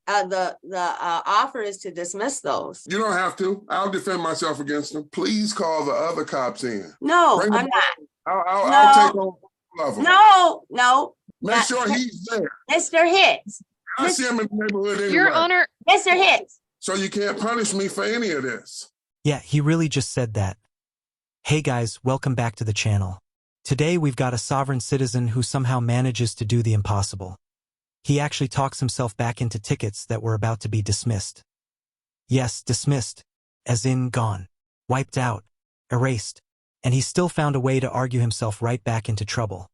the offer is to dismiss those. You don't have to. I'll defend myself against them. Please call the other cops in. No, Bring I'm them not. I'll take on all of them. No. Make sure he's there. Mr. Hicks. I see him in the neighborhood anyway. Your Honor. Mr. Hicks. So you can't punish me for any of this. Yeah, he really just said that. Hey guys, welcome back to the channel. Today we've got a sovereign citizen who somehow manages to do the impossible. He actually talks himself back into tickets that were about to be dismissed. Yes, dismissed, as in gone, wiped out, erased, and he still found a way to argue himself right back into trouble.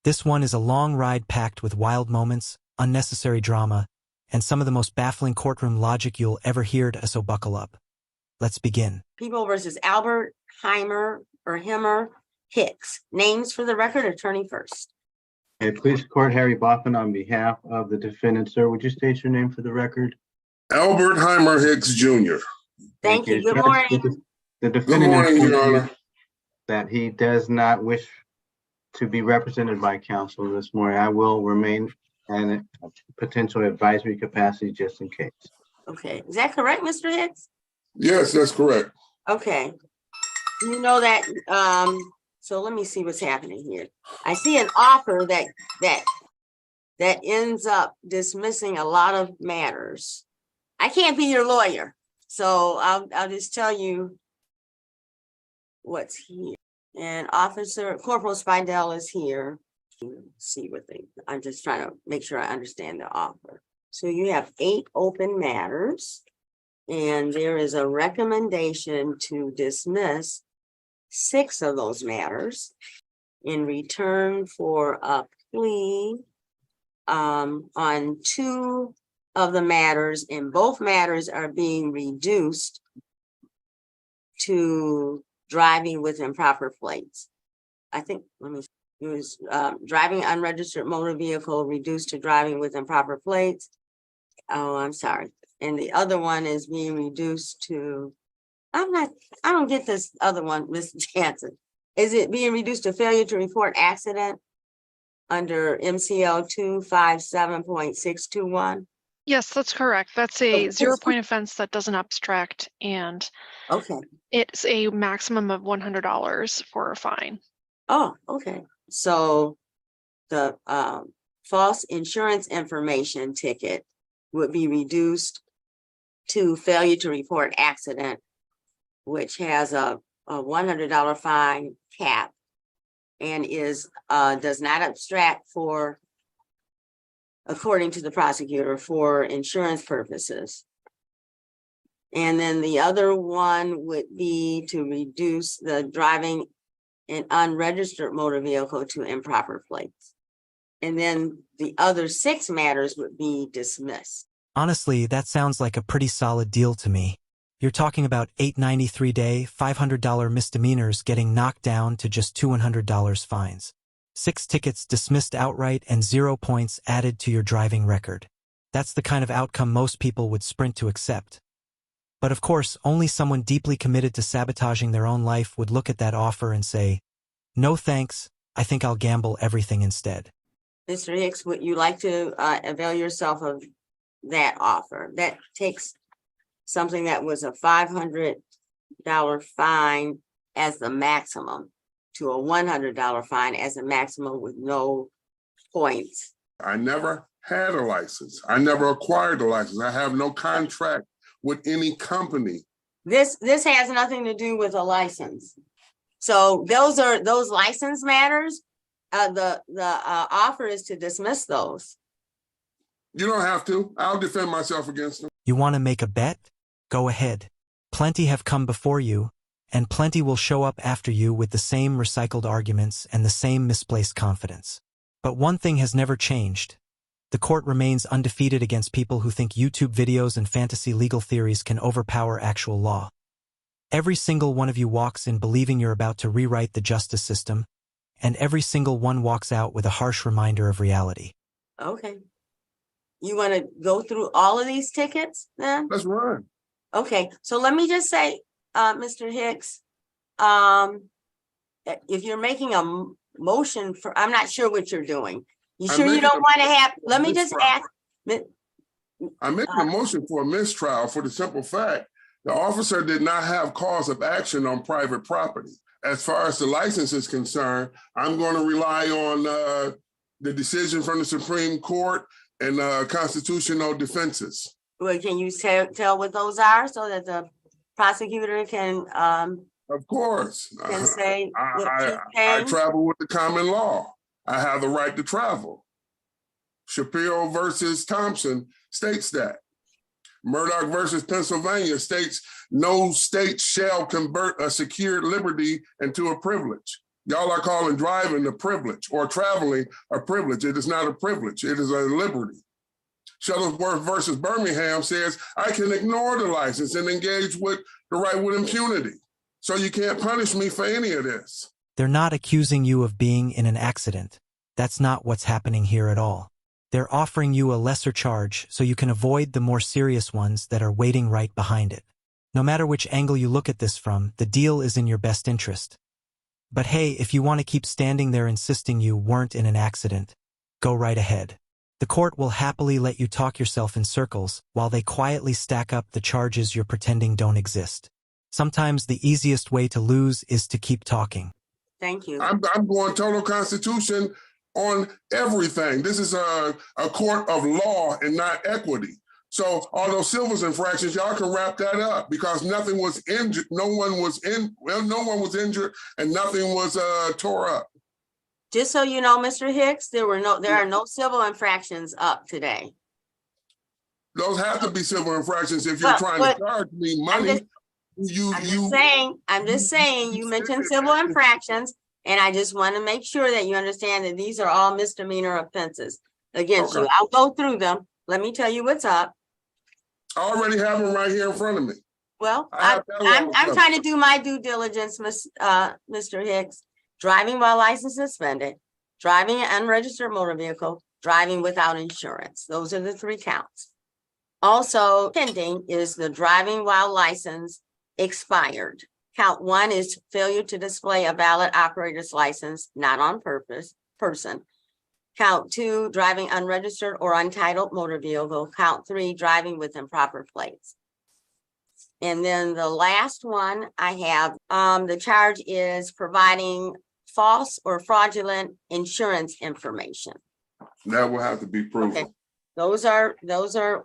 This one is a long ride packed with wild moments, unnecessary drama, and some of the most baffling courtroom logic you'll ever hear, so buckle up. Let's begin. People versus Albert Himmer Hicks. Names for the record, attorney first. Okay, police court, Harry Boffin on behalf of the defendant. Sir, would you state your name for the record? Albert Heimer Hicks Jr. Thank you. Good morning. The defendant Good morning, Your Honor. That he does not wish to be represented by counsel this morning. I will remain in a potential advisory capacity just in case. Okay, is that correct, Mr. Hicks? Yes, that's correct. Okay. You know that, so let me see what's happening here. I see an offer that ends up dismissing a lot of matters. I can't be your lawyer, so I'll just tell you what's here. And Corporal Spidell is here. See what I'm just trying to make sure I understand the offer. So you have 8 open matters, and there is a recommendation to dismiss 6 of those matters in return for a plea on 2 of the matters, and both matters are being reduced to driving with improper plates. I think, it was driving unregistered motor vehicle reduced to driving with improper plates. Oh, I'm sorry. And the other one is being reduced to, I don't get this other one, Mr. Jansen. Is it being reduced to failure to report accident under MCL 257.621? Yes, that's correct. That's a 0-point offense that doesn't abstract, and it's a maximum of $100 for a fine. Oh, okay. So the false insurance information ticket would be reduced to failure to report accident, which has a $100 fine cap and does not abstract for, according to the prosecutor, for insurance purposes. And then the other one would be to reduce the driving an unregistered motor vehicle to improper plates. And then the other 6 matters would be dismissed. Honestly, that sounds like a pretty solid deal to me. You're talking about 893-day, $500 misdemeanors getting knocked down to just $200 fines. 6 tickets dismissed outright and 0 points added to your driving record. That's the kind of outcome most people would sprint to accept. But of course, only someone deeply committed to sabotaging their own life would look at that offer and say, no thanks, I think I'll gamble everything instead. Mr. Hicks, would you like to avail yourself of that offer? That takes something that was a $500 fine as the maximum to a $100 fine as a maximum with no points. I never had a license. I never acquired a license. I have no contract with any company. This has nothing to do with a license. So those license matters. The offer is to dismiss those. You don't have to. I'll defend myself against them. You want to make a bet? Go ahead. Plenty have come before you, and plenty will show up after you with the same recycled arguments and the same misplaced confidence. But one thing has never changed. The court remains undefeated against people who think YouTube videos and fantasy legal theories can overpower actual law. Every single one of you walks in believing you're about to rewrite the justice system, and every single one walks out with a harsh reminder of reality. Okay. You want to go through all of these tickets then? Let's run. Okay, so let me just say, Mr. Hicks, if you're making a motion for, I'm not sure what you're doing. You sure you don't want to have, let me just ask, I'm making a motion for a mistrial for the simple fact the officer did not have cause of action on private property. As far as the license is concerned, I'm going to rely on the decision from the Supreme Court and constitutional defenses. Well, can you tell what those are so that the prosecutor can Of course. say what she's I saying? travel with the common law. I have the right to travel. Shapiro versus Thompson states that. Murdoch versus Pennsylvania states no state shall convert a secured liberty into a privilege. Y'all are calling driving a privilege or traveling a privilege. It is not a privilege. It is a liberty. Shuttlesworth versus Birmingham says I can ignore the license and engage with the right with impunity. So you can't punish me for any of this. They're not accusing you of being in an accident. That's not what's happening here at all. They're offering you a lesser charge so you can avoid the more serious ones that are waiting right behind it. No matter which angle you look at this from, the deal is in your best interest. But hey, if you want to keep standing there insisting you weren't in an accident, go right ahead. The court will happily let you talk yourself in circles while they quietly stack up the charges you're pretending don't exist. Sometimes the easiest way to lose is to keep talking. Thank you. I'm going total constitution on everything. This is a court of law and not equity. So all those civil infractions, y'all can wrap that up because nothing was injured. No one was injured and nothing was tore up. Just so you know, Mr. Hicks, there are no civil infractions up today. Those have to be civil infractions if you're trying to charge me money. I'm just saying, you mentioned civil infractions, and I just want to make sure that you understand that these are all misdemeanor offenses against you. I'll go through them. Let me tell you what's up. I already have them right here in front of me. Well, I'm trying to do my due diligence, Mr. Hicks. Driving while license suspended, driving an unregistered motor vehicle, driving without insurance. Those are the 3 counts. Also pending is the driving while license expired. Count 1 is failure to display a valid operator's license, not on person. Count 2, driving unregistered or untitled motor vehicle. Count 3, driving with improper plates. And then the last one I have, the charge is providing false or fraudulent insurance information. That will have to be proven. Okay. Those are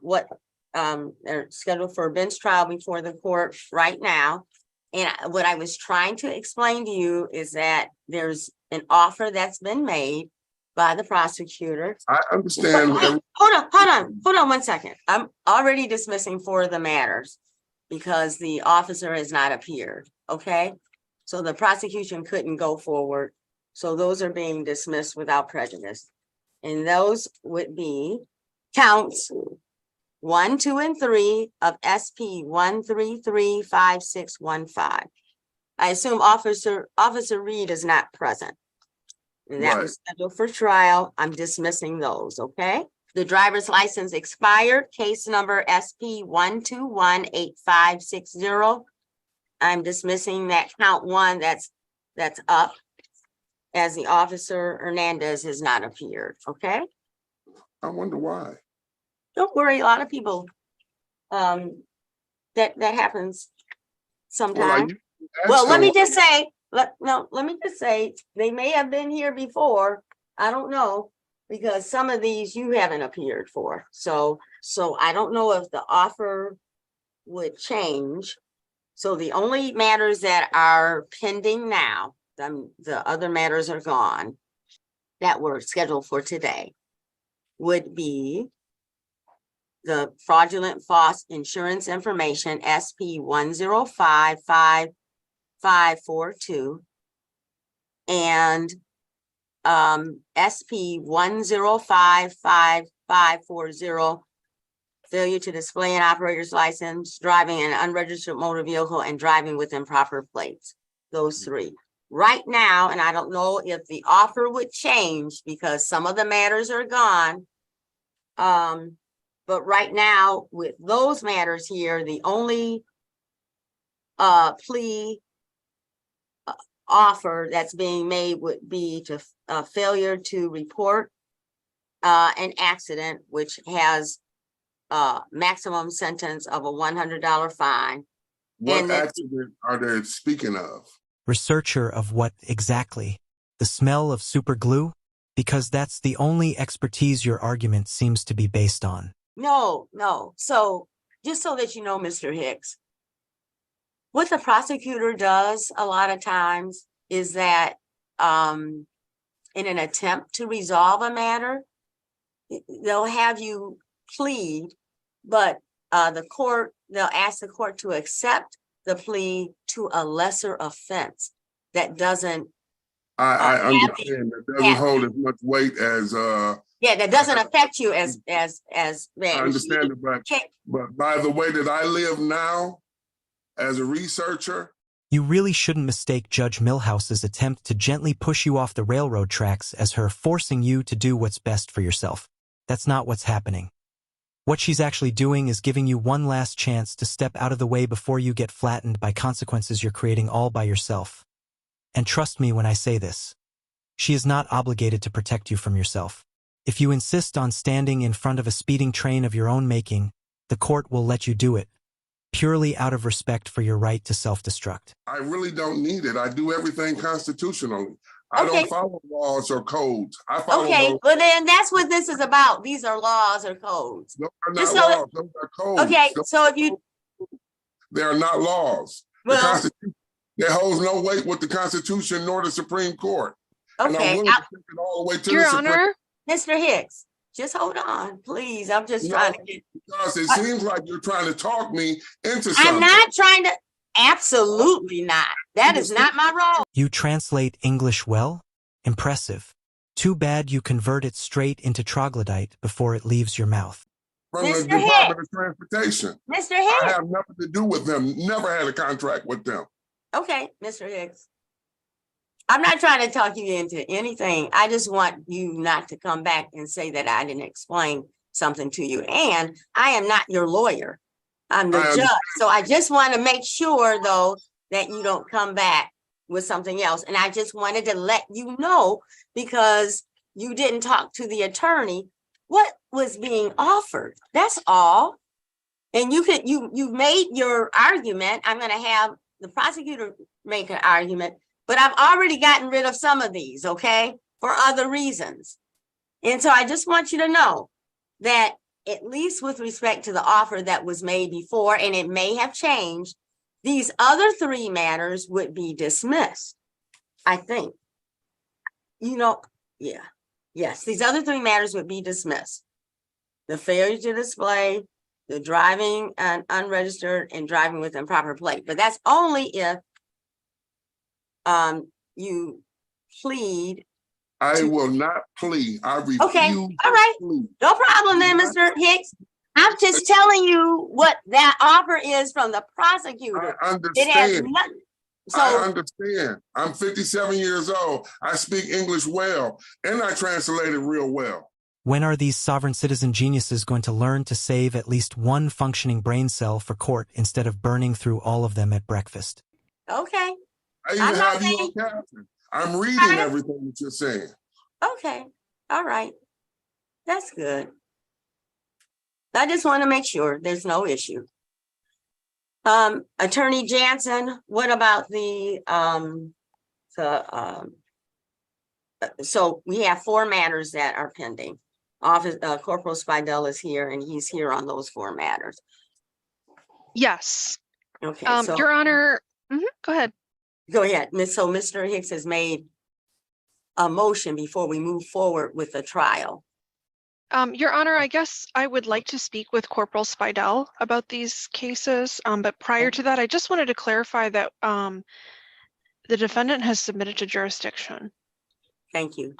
what they're scheduled for a bench trial before the court right now. And what I was trying to explain to you is that there's an offer that's been made by the prosecutor. I understand. Hold on 1 second. I'm already dismissing 4 of the matters because the officer has not appeared. Okay. So the prosecution couldn't go forward. So those are being dismissed without prejudice. And those would be counts 1, 2, and 3 of SP 1335615. I assume Officer Reed is not present. And that was scheduled for trial. I'm dismissing those, okay? The driver's license expired, case number SP 1218560. I'm dismissing that count 1 that's up as the officer Hernandez has not appeared, okay? I wonder why. Don't worry, a lot of people, that happens sometimes. Well, let me just say, let me just say, they may have been here before. I don't know, because some of these you haven't appeared for. So I don't know if the offer would change. So the only matters that are pending now, the other matters are gone, that were scheduled for today, would be the fraudulent false insurance information, SP 1055542, and SP 1055540, failure to display an operator's license, driving an unregistered motor vehicle, and driving with improper plates. Those 3. Right now, and I don't know if the offer would change because some of the matters are gone. But right now, with those matters here, the only plea offer that's being made would be to failure to report an accident, which has maximum sentence of a $100 fine. What And that- accident are they speaking of? Researcher of what exactly? The smell of super glue? Because that's the only expertise your argument seems to be based on. No. So just so that you know, Mr. Hicks, what the prosecutor does a lot of times is that in an attempt to resolve a matter, they'll have you plead, but they'll ask the court to accept the plea to a lesser offense that doesn't. I understand that doesn't hold as much weight as that doesn't affect you as I bad. understand it, but by the way that I live now as a researcher. You really shouldn't mistake Judge Milhouse's attempt to gently push you off the railroad tracks as her forcing you to do what's best for yourself. That's not what's happening. What she's actually doing is giving you one last chance to step out of the way before you get flattened by consequences you're creating all by yourself. And trust me when I say this. She is not obligated to protect you from yourself. If you insist on standing in front of a speeding train of your own making, the court will let you do it, purely out of respect for your right to self-destruct. I really don't need it. I do everything constitutionally. I Okay. don't follow laws or codes. I follow Okay, those. well then that's what this is about. These are laws or codes. Those are Just not so- laws. Those are codes. Okay, Those so if you, They are not laws. The well, Constitution, it holds no weight with the Constitution nor the Supreme Court. And I'm okay, willing to take it all the way to Your the Supreme Honor, Mr. Hicks, just hold on, please. I'm just No. trying to get, because it seems like you're trying to talk me into I'm something. not trying to, absolutely not. That is not my role. You translate English well? Impressive. Too bad you convert it straight into troglodyte before it leaves your mouth. From the Mr. Department of Transportation. Mr. I Hicks, have nothing to do with them. Never had a contract with them. okay, Mr. Hicks. I'm not trying to talk you into anything. I just want you not to come back and say that I didn't explain something to you. And I am not your lawyer. I'm the I judge. understand. So I just want to make sure though, that you don't come back with something else. And I just wanted to let you know, because you didn't talk to the attorney, what was being offered. That's all. And you made your argument. I'm going to have the prosecutor make an argument, but I've already gotten rid of some of these, okay, for other reasons. And so I just want you to know that at least with respect to the offer that was made before, and it may have changed, these other three matters would be dismissed, I think. Yes, these other three matters would be dismissed. The failure to display, the driving unregistered, and driving with improper plate. But that's only if you plead. I will not plea. I refuse. Okay, all right. to plead. No problem then, Mr. Hicks. I'm just telling you what that offer is from the prosecutor. I It has understand. nothing. I So, understand. I'm 57 years old. I speak English well, and I translate it real well. When are these sovereign citizen geniuses going to learn to save at least one functioning brain cell for court instead of burning through all of them at breakfast? okay, I even I'm not have you saying- on caption. I'm reading Alright. everything that you're saying. okay, all right. That's good. I just want to make sure there's no issue. Attorney Jansen, what about so we have 4 matters that are pending. Office Corporal Spidell is here and he's here on those 4 matters. yes. Okay, Your Honor, go ahead. go ahead. So Mr. Hicks has made a motion before we move forward with the trial. Your Honor, I guess I would like to speak with Corporal Spidell about these cases, but prior to that, I just wanted to clarify that the defendant has submitted to jurisdiction. Thank you.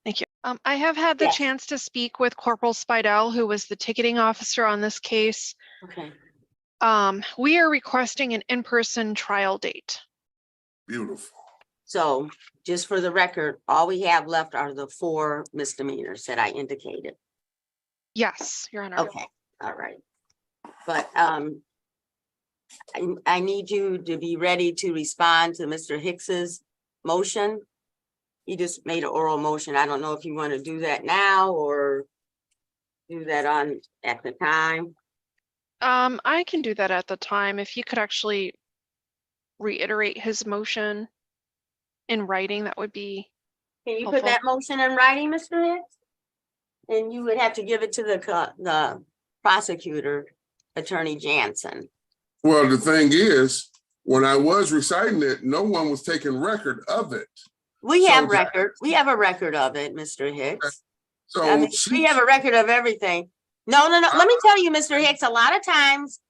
Thank you. I have had the Yes. chance to speak with Corporal Spidell, who was the ticketing officer on this case. Okay. We are requesting an in-person trial date. Beautiful. So just for the record, all we have left are the 4 misdemeanors that I indicated. Yes, Your Honor. Okay, all right. But I need you to be ready to respond to Mr. Hicks's motion. He just made an oral motion. I don't know if you want to do that now or do that at the time? I can do that at the time. If he could actually reiterate his motion in writing, that would be Can you helpful. put that motion in writing, Mr. Hicks? And you would have to give it to the prosecutor, Attorney Jansen. Well, the thing is, when I was reciting it, no one was taking record of it. We So have that- record. We have a record of it, Mr. Hicks. So I mean, we have a record of everything. No. Let me tell you, Mr. Hicks, a lot of times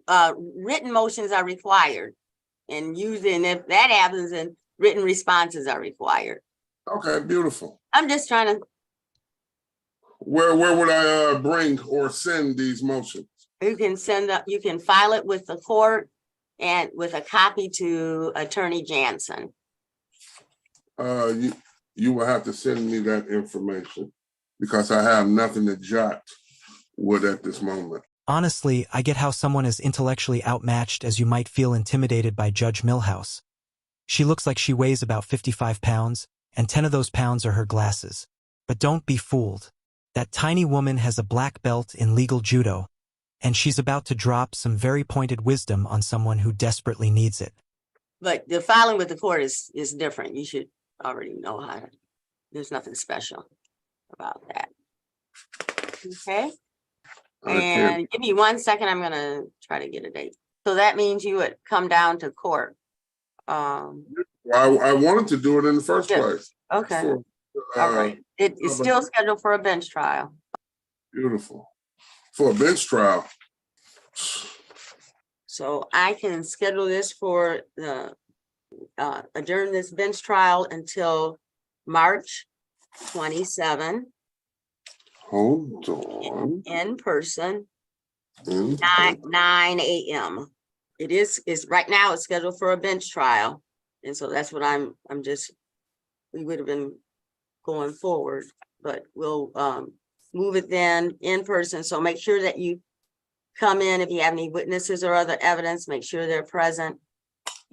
written motions are required. And usually, if that happens, then written responses are required. Okay, beautiful. I'm just trying to, Where would I bring or send these motions? you can file it with the court and with a copy to Attorney Jansen. You will have to send me that information because I have nothing to jot with at this moment. Honestly, I get how someone as intellectually outmatched as you might feel intimidated by Judge Milhouse. She looks like she weighs about 55 pounds, and 10 of those pounds are her glasses. But don't be fooled. That tiny woman has a black belt in legal judo, and she's about to drop some very pointed wisdom on someone who desperately needs it. But the filing with the court is different. You should already know how to, there's nothing special about that. Okay? And give me 1 second, I'm gonna try to get a date. So that means you would come down to court. Well, I wanted to do it in the first Yeah. place. Okay, For, all right. It is still scheduled for a bench trial. Beautiful. For a bench trial. So I can schedule this for the, adjourn this bench trial until March 27 Hold on. in person, Mm, 9 a.m. It is right now it's scheduled for a bench trial. And so that's what we would have been going forward, but we'll move it then in person. So make sure that you come in if you have any witnesses or other evidence, make sure they're present.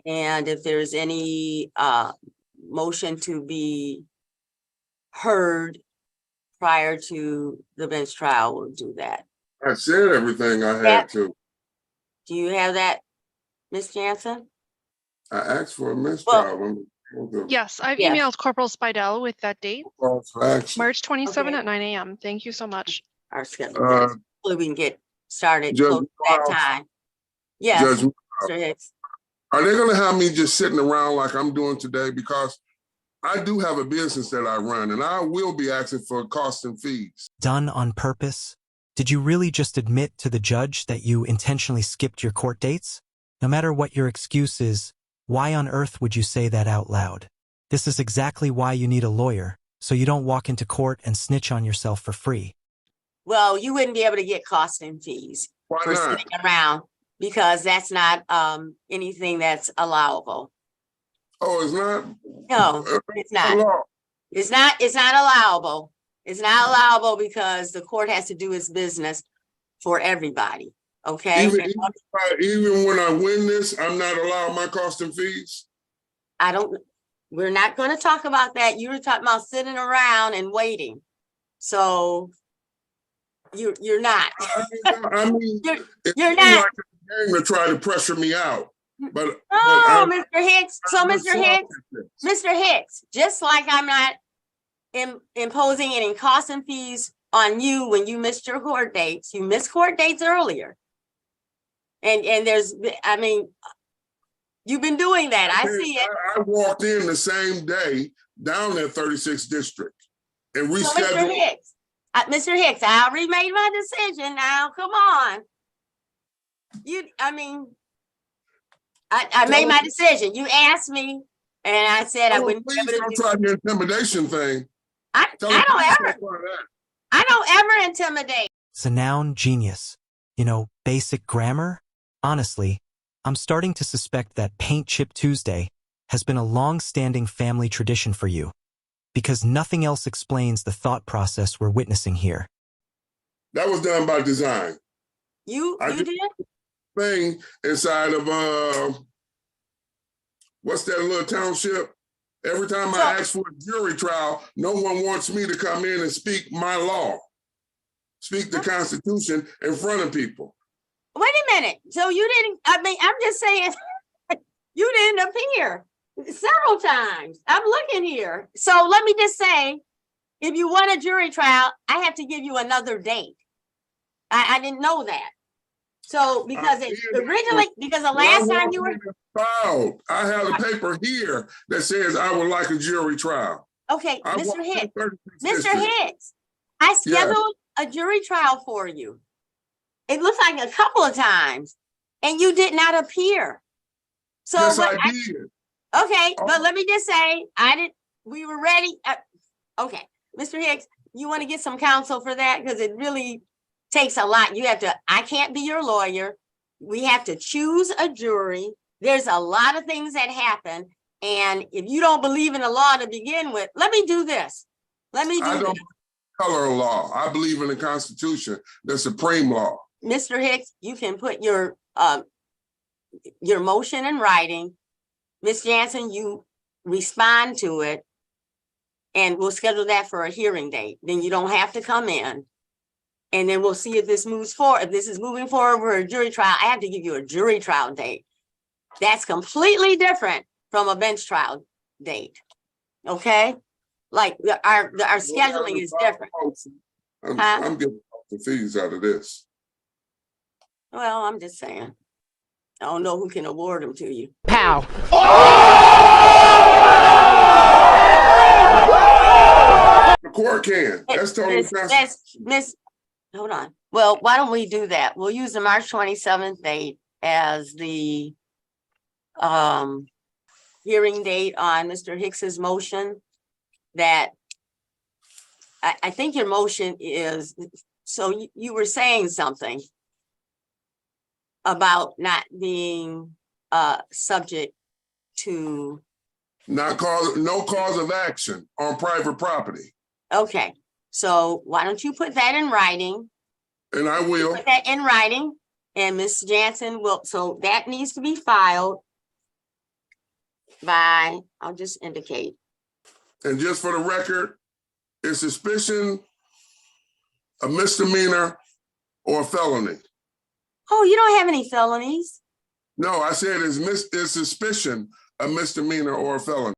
And if there's any motion to be heard prior to the bench trial, we'll do that. I said everything I had to. Do you have that, Ms. Jansen? I asked for a mistrial. Yes, I've Yes. emailed Corporal Spidell with that date, Call for action. March 27 Okay. at 9 a.m. Thank you so much. Our schedule. Uh, Hopefully we can get started Judge close to that Miles. time. Yes, Judge, Mr. Hicks. are they gonna have me just sitting around like I'm doing today? Because I do have a business that I run and I will be asking for costs and fees. Done on purpose? Did you really just admit to the judge that you intentionally skipped your court dates? No matter what your excuse is, why on earth would you say that out loud? This is exactly why you need a lawyer, so you don't walk into court and snitch on yourself for free. Well, you wouldn't be able to get costs and fees Why for not? sitting around because that's not anything that's allowable. Oh, it's not? No, it's not. Law. It's not allowable. It's not allowable because the court has to do its business for everybody. Okay? Even when I win this, I'm not allowed my costs and fees? We're not going to talk about that. You were talking about sitting around and waiting. So you're not. I mean, You're not. like a game to try to pressure me out. But Oh, Mr. Hicks. So, Mr. Hicks, just like I'm not imposing any costs and fees on you when you missed your court dates. You missed court dates earlier. And you've been doing that. I see it. I walked in the same day down at 36th District and So, rescheduled. Mr. Hicks, I already made my decision now. Come on. I made my decision. You asked me and I said I wouldn't be able Please to don't do. try the intimidation thing. I Tell them don't please ever, don't try that. I don't ever intimidate. It's a noun genius. You know, basic grammar? Honestly, I'm starting to suspect that Paint Chip Tuesday has been a long-standing family tradition for you, because nothing else explains the thought process we're witnessing here. That was done by design. You I did? Thing inside of what's that little township? Every time So- I ask for a jury trial, no one wants me to come in and speak my law, speak the Constitution in front of people. Wait a minute. So you didn't, I mean, I'm just saying, you didn't appear several times. I'm looking here. So let me just say, if you want a jury trial, I have to give you another date. I didn't know that. So because it originally, because the last time you were, Filed, I have a paper here that says I would like a jury trial. okay, I Mr. walked in Hicks, 36 Mr. district. Hicks, I Yeah. scheduled a jury trial for you. It looks like a couple of times and you did not appear. So, Yes, but I did. okay, Oh. but let me just say, we were ready. Okay, Mr. Hicks, you want to get some counsel for that? Because it really takes a lot. I can't be your lawyer. We have to choose a jury. There's a lot of things that happen. And if you don't believe in the law to begin with, let me do this. Let me I do don't this. color law. I believe in the Constitution, the supreme law. Mr. Hicks, you can put your motion in writing. Ms. Jansen, you respond to it. And we'll schedule that for a hearing date. Then you don't have to come in. And then we'll see if this moves forward. If this is moving forward for a jury trial, I have to give you a jury trial date. That's completely different from a bench trial date. Okay? Like our scheduling is different. Huh? I'm getting the fees out of this. Well, I'm just saying. I don't know who can award them to you. Pow. The court can. That's totally Miss, hold on. Well, why don't we do that? We'll use the March 27th date as the hearing date on Mr. Hicks's motion. That I think your motion is, so you were saying something about not being subject to, no cause of action on private property. okay, so why don't you put that in writing? And I will. Put that in writing, and Ms. Jansen will, so that needs to be filed by, I'll just indicate. And just for the record, is suspicion a misdemeanor or a felony? Oh, you don't have any felonies? No, I said is suspicion a misdemeanor or a felony?